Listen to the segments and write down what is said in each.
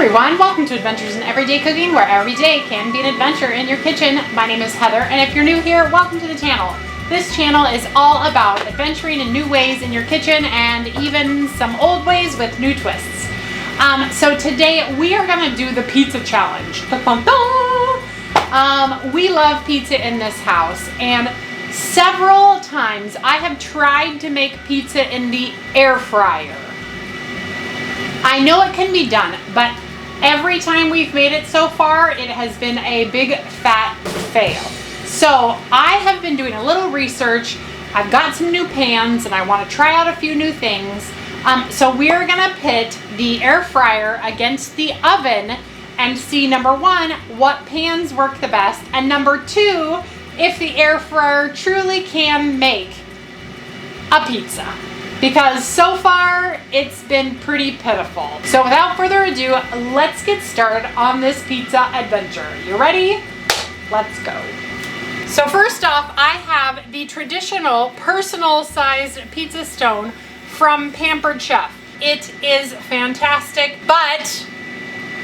everyone, welcome to Adventures in Everyday Cooking, where every day can be an adventure in your kitchen. My name is Heather, and if you're new here, welcome to the channel. This channel is all about adventuring in new ways in your kitchen and even some old ways with new twists. So today we are going to do the pizza challenge. We love pizza in this house, and several times I have tried to make pizza in the air fryer. I know it can be done, but every time we've made it so far, it has been a big fat fail. So I have been doing a little research. I've got some new pans and I want to try out a few new things. So we're gonna pit the air fryer against the oven and see, number one, what pans work the best, and number two, if the air fryer truly can make a pizza. Because so far, it's been pretty pitiful. So without further ado, let's get started on this pizza adventure. You ready? Let's go. So first off, I have the traditional personal-sized pizza stone from Pampered Chef. It is fantastic, but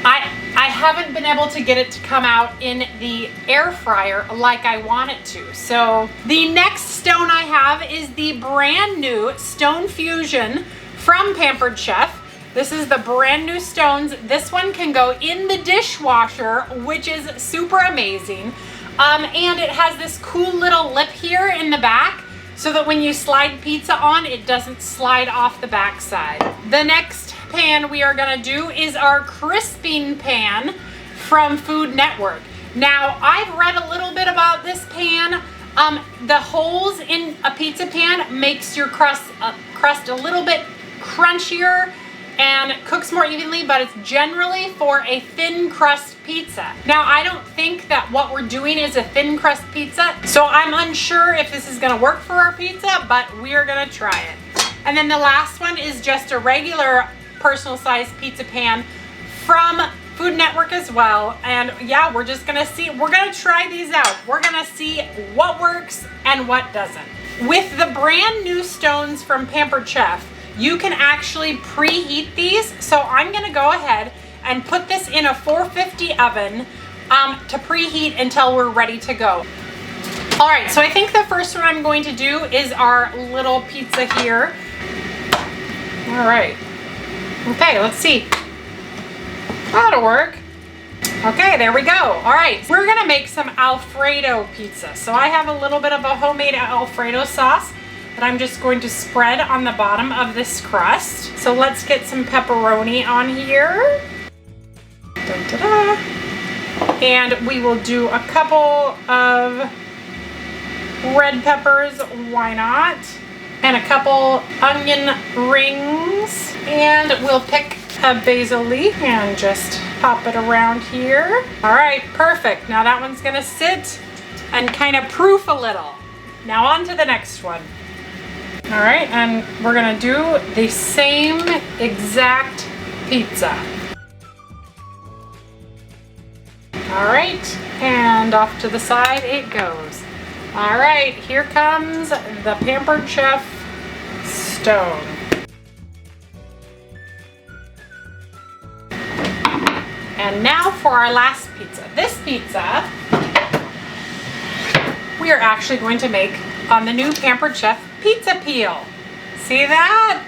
I haven't been able to get it to come out in the air fryer like I want it to. So the next stone I have is the brand new StoneFusion from Pampered Chef. This is the brand new stones. This one can go in the dishwasher, which is super amazing. And it has this cool little lip here in the back so that when you slide pizza on, it doesn't slide off the back side. The next pan we are gonna do is our crisping pan from Food Network. Now, I've read a little bit about this pan. The holes in a pizza pan makes your crust a little bit crunchier and cooks more evenly, but it's generally for a thin crust pizza. Now, I don't think that what we're doing is a thin crust pizza, so I'm unsure if this is gonna work for our pizza, but we're gonna try it. And then the last one is just a regular personal sized pizza pan from Food Network as well. And yeah, we're just gonna see, we're gonna try these out. We're gonna see what works and what doesn't. With the brand new stones from Pampered Chef, you can actually preheat these. So I'm gonna go ahead and put this in a 450 oven to preheat until we're ready to go. All right, so I think the first one I'm going to do is our little pizza here. All right. Okay, let's see. That'll work. Okay, there we go. All right, we're gonna make some Alfredo pizza. So I have a little bit of a homemade Alfredo sauce that I'm just going to spread on the bottom of this crust. So let's get some pepperoni on here. Dun, da, da. And we will do a couple of red peppers, why not? And a couple onion rings. And we'll pick a basil leaf and just pop it around here. All right, perfect. Now that one's gonna sit and kind of proof a little. Now on to the next one. All right, and we're gonna do the same exact pizza. All right, and off to the side it goes. All right, here comes the Pampered Chef stone. And now for our last pizza. This pizza we are actually going to make on the new Pampered Chef pizza peel. See that?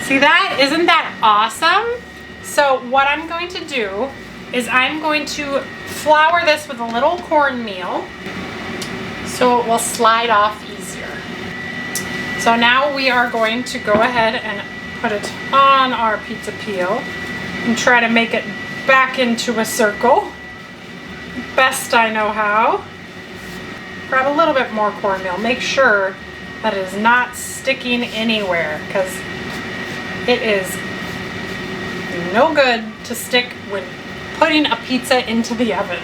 See that? Isn't that awesome? So what I'm going to do is I'm going to flour this with a little cornmeal so it will slide off easier. So now we are going to go ahead and put it on our pizza peel and try to make it back into a circle. Best I know how. Grab a little bit more cornmeal. Make sure that it is not sticking anywhere, because it is no good to stick when putting a pizza into the oven.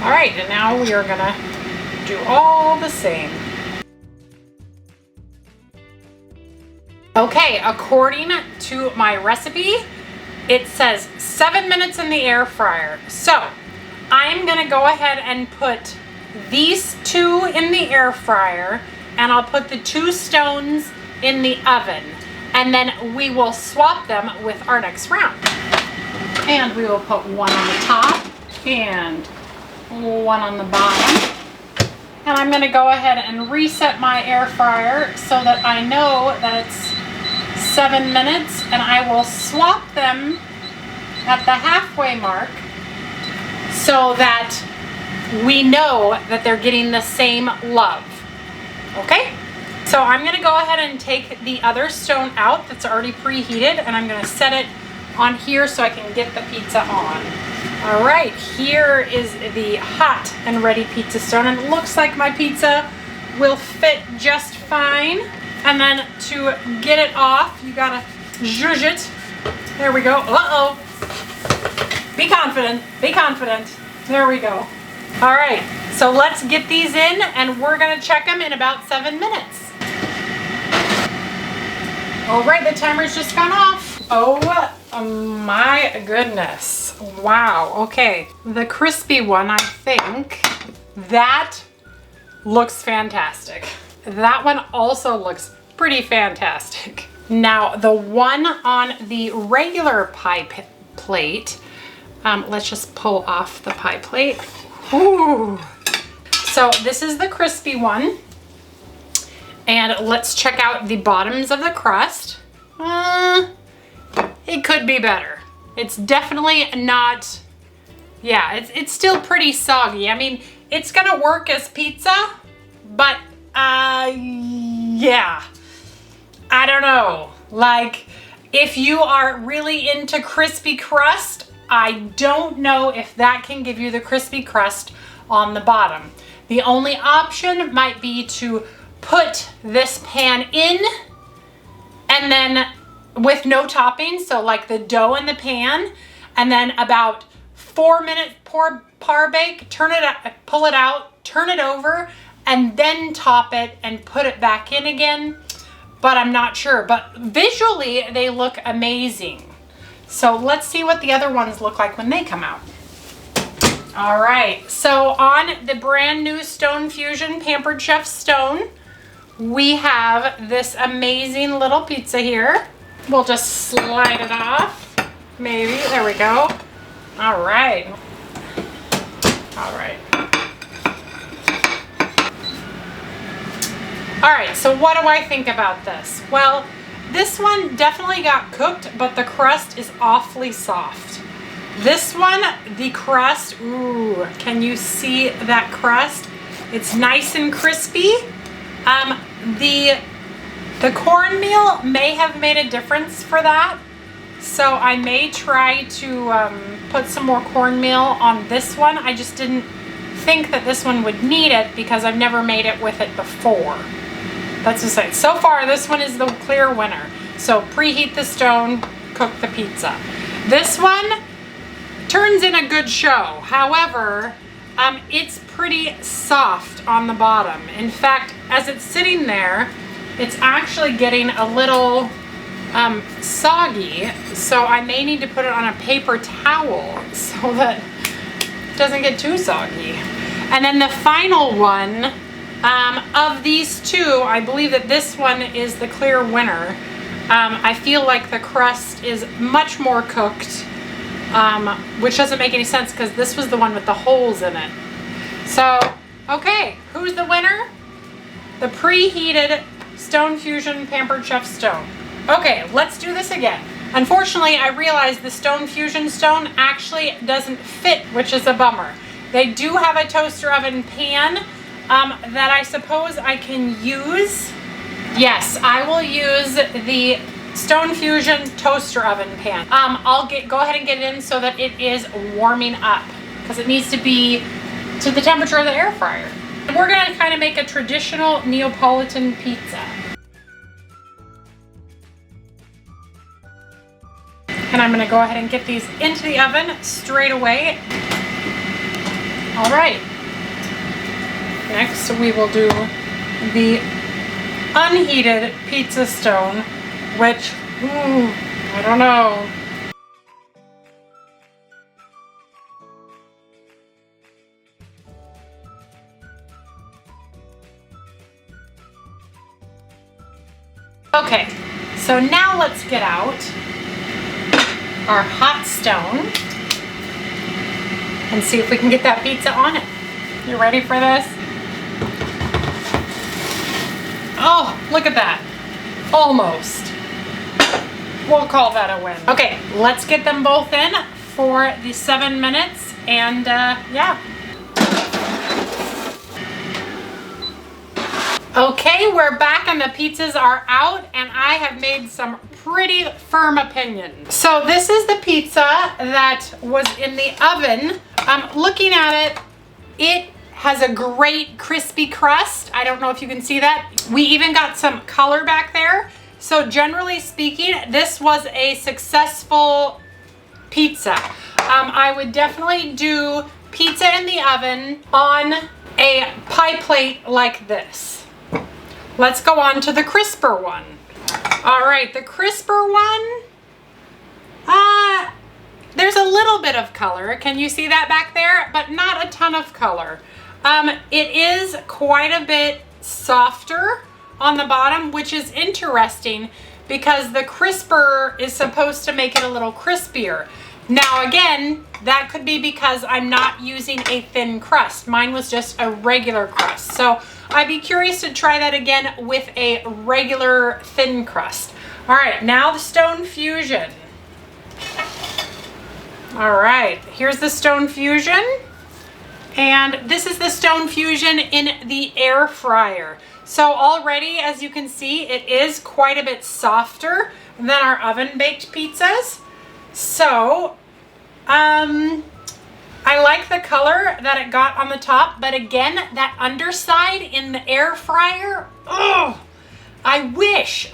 All right, and now we are gonna do all the same. Okay, according to my recipe, it says 7 minutes in the air fryer. So I'm gonna go ahead and put these two in the air fryer, and I'll put the two stones in the oven, and then we will swap them with our next round. And we will put one on the top and one on the bottom. And I'm going to go ahead and reset my air fryer so that I know that it's 7 minutes, and I will swap them at the halfway mark so that we know that they're getting the same love. Okay? So I'm going to go ahead and take the other stone out that's already preheated, and I'm going to set it on here so I can get the pizza on. All right, here is the hot and ready pizza stone, and it looks like my pizza will fit just fine. And then to get it off, you gotta zhuzh it. There we go. Uh-oh. Be confident, be confident. There we go. All right, so let's get these in, and we're gonna check them in about 7 minutes. All right, the timer's just gone off. Oh my goodness. Wow, okay. The crispy one, I think, that looks fantastic. That one also looks pretty fantastic. Now, the one on the regular pie plate, let's just pull off the pie plate. Ooh. So this is the crispy one. And let's check out the bottoms of the crust. It could be better. It's definitely not, yeah, it's still pretty soggy. I mean, it's gonna work as pizza, but yeah, I don't know. Like, if you are really into crispy crust, I don't know if that can give you the crispy crust on the bottom. The only option might be to put this pan in and then with no topping, so like the dough in the pan, and then about 4 minutes par bake, turn it up, pull it out, turn it over, and then top it and put it back in again. But I'm not sure, but visually they look amazing. So let's see what the other ones look like when they come out. All right, so on the brand new StoneFusion Pampered Chef Stone, we have this amazing little pizza here. We'll just slide it off, maybe. There we go. All right. All right. All right, so what do I think about this? Well, this one definitely got cooked, but the crust is awfully soft. This one, the crust, ooh, can you see that crust? It's nice and crispy. The cornmeal may have made a difference for that. So I may try to put some more cornmeal on this one. I just didn't think that this one would need it because I've never made it with it before. That's just it. So far, this one is the clear winner. So preheat the stone, cook the pizza. This one turns in a good show. However, it's pretty soft on the bottom. In fact, as it's sitting there, it's actually getting a little soggy. So I may need to put it on a paper towel so that it doesn't get too soggy. And then the final one, of these two, I believe that this one is the clear winner. I feel like the crust is much more cooked, which doesn't make any sense because this was the one with the holes in it. So, okay, who's the winner? The preheated StoneFusion Pampered Chef Stone. Okay, let's do this again. Unfortunately, I realized the StoneFusion stone actually doesn't fit, which is a bummer. They do have a toaster oven pan that I suppose I can use. Yes, I will use the StoneFusion toaster oven pan. I'll go ahead and get it in so that it is warming up because it needs to be to the temperature of the air fryer. We're gonna kind of make a traditional Neapolitan pizza. And I'm gonna go ahead and get these into the oven straight away. All right. Next, we will do the unheated pizza stone, which, I don't know. Okay, so now let's get out our hot stone and see if we can get that pizza on it. You ready for this? Oh, look at that. Almost. We'll call that a win. Okay, let's get them both in for the 7 minutes and yeah. Okay, we're back and the pizzas are out and I have made some pretty firm opinions. So this is the pizza that was in the oven. Looking at it, it has a great crispy crust. I don't know if you can see that. We even got some color back there. So generally speaking, this was a successful pizza. I would definitely do pizza in the oven on a pie plate like this. Let's go on to the crisper one. All right, the crisper one, there's a little bit of color. Can you see that back there? But not a ton of color. It is quite a bit softer on the bottom, which is interesting because the crisper is supposed to make it a little crispier. Now again, that could be because I'm not using a thin crust. Mine was just a regular crust. So I'd be curious to try that again with a regular thin crust. All right, now the StoneFusion. All right, here's the StoneFusion. And this is the StoneFusion in the air fryer. So already, as you can see, it is quite a bit softer than our oven baked pizzas. So, I like the color that it got on the top, but again, that underside in the air fryer, oh, I wish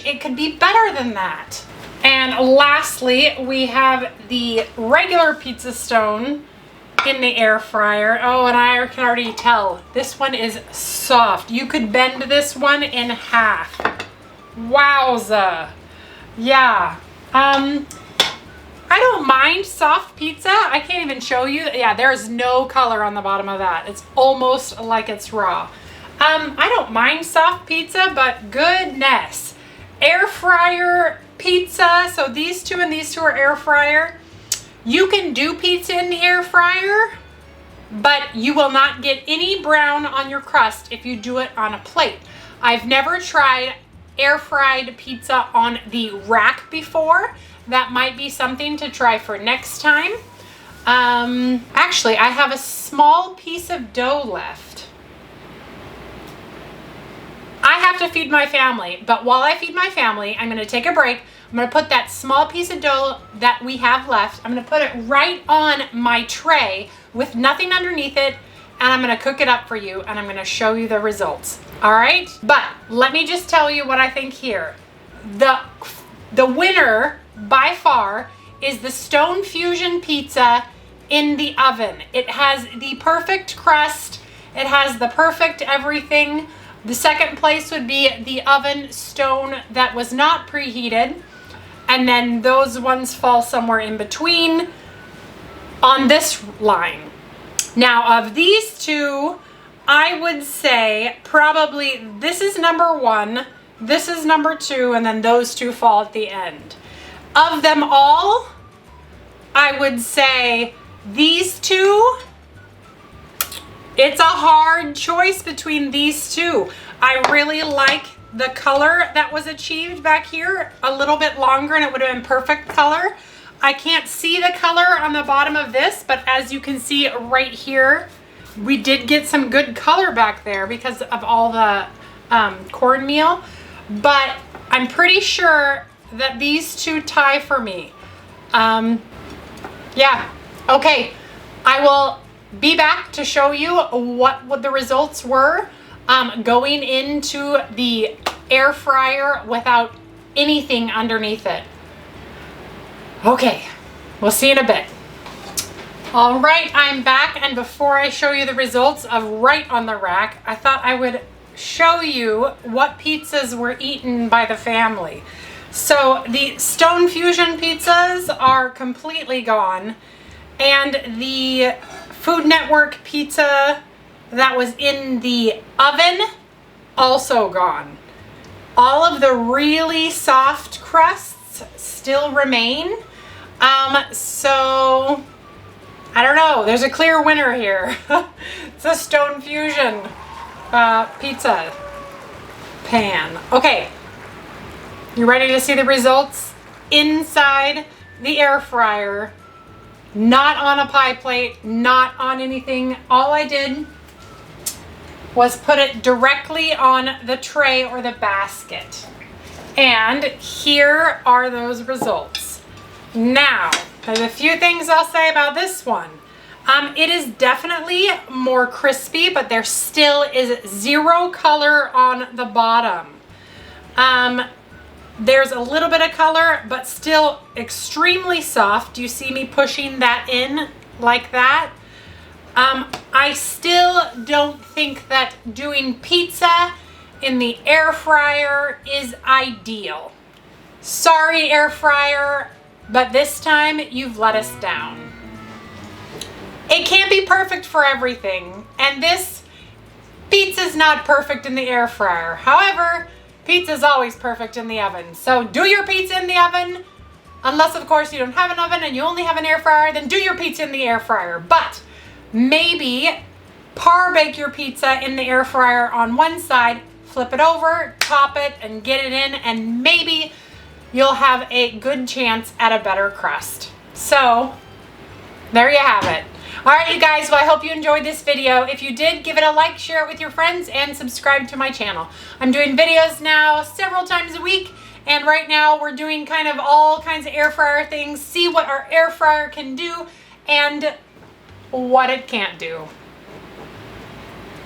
it could be better than that. And lastly, we have the regular pizza stone in the air fryer. Oh, and I can already tell this one is soft. You could bend this one in half. Wowza. Yeah. I don't mind soft pizza. I can't even show you. Yeah, there's no color on the bottom of that. It's almost like it's raw. I don't mind soft pizza, but goodness. Air fryer pizza. So these two and these two are air fryer. You can do pizza in the air fryer, but you will not get any brown on your crust if you do it on a plate. I've never tried air fried pizza on the rack before. That might be something to try for next time. Actually, I have a small piece of dough left. I have to feed my family, but while I feed my family, I'm gonna take a break. I'm gonna put that small piece of dough that we have left, I'm gonna put it right on my tray with nothing underneath it, and I'm gonna cook it up for you, and I'm gonna show you the results. All right, but let me just tell you what I think here. The winner by far is the StoneFusion pizza in the oven. It has the perfect crust. It has the perfect everything. The second place would be the oven stone that was not preheated. And then those ones fall somewhere in between on this line. Now of these two, I would say probably this is number one, this is number two, and then those two fall at the end. Of them all, I would say these two, it's a hard choice between these two. I really like the color that was achieved back here, a little bit longer and it would have been perfect color. I can't see the color on the bottom of this, but as you can see right here, we did get some good color back there because of all the cornmeal, but I'm pretty sure that these two tie for me. Yeah, okay. I will be back to show you what the results were going into the air fryer without anything underneath it. Okay, we'll see in a bit. All right, I'm back, and before I show you the results of right on the rack, I thought I would show you what pizzas were eaten by the family. So the StoneFusion pizzas are completely gone, and the Food Network pizza that was in the oven also gone. All of the really soft crusts still remain. So I don't know. There's a clear winner here. It's a StoneFusion pizza pan. Okay, you ready to see the results? Inside the air fryer, not on a pie plate, not on anything. All I did was put it directly on the tray or the basket. And here are those results. Now, there's a few things I'll say about this one. It is definitely more crispy, but there still is zero color on the bottom. There's a little bit of color, but still extremely soft. You see me pushing that in like that? I still don't think that doing pizza in the air fryer is ideal. Sorry, air fryer, but this time you've let us down. It can't be perfect for everything, and this pizza's not perfect in the air fryer. However, pizza's always perfect in the oven. So do your pizza in the oven, unless of course you don't have an oven and you only have an air fryer, then do your pizza in the air fryer. But maybe par bake your pizza in the air fryer on one side, flip it over, top it, and get it in, and maybe you'll have a good chance at a better crust. So there you have it. All right, you guys, well, I hope you enjoyed this video. If you did, give it a like, share it with your friends, and subscribe to my channel. I'm doing videos now several times a week, and right now we're doing kind of all kinds of air fryer things, see what our air fryer can do and what it can't do.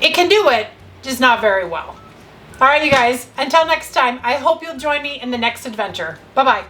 It can do it, just not very well. All right, you guys, until next time, I hope you'll join me in the next adventure. Bye-bye.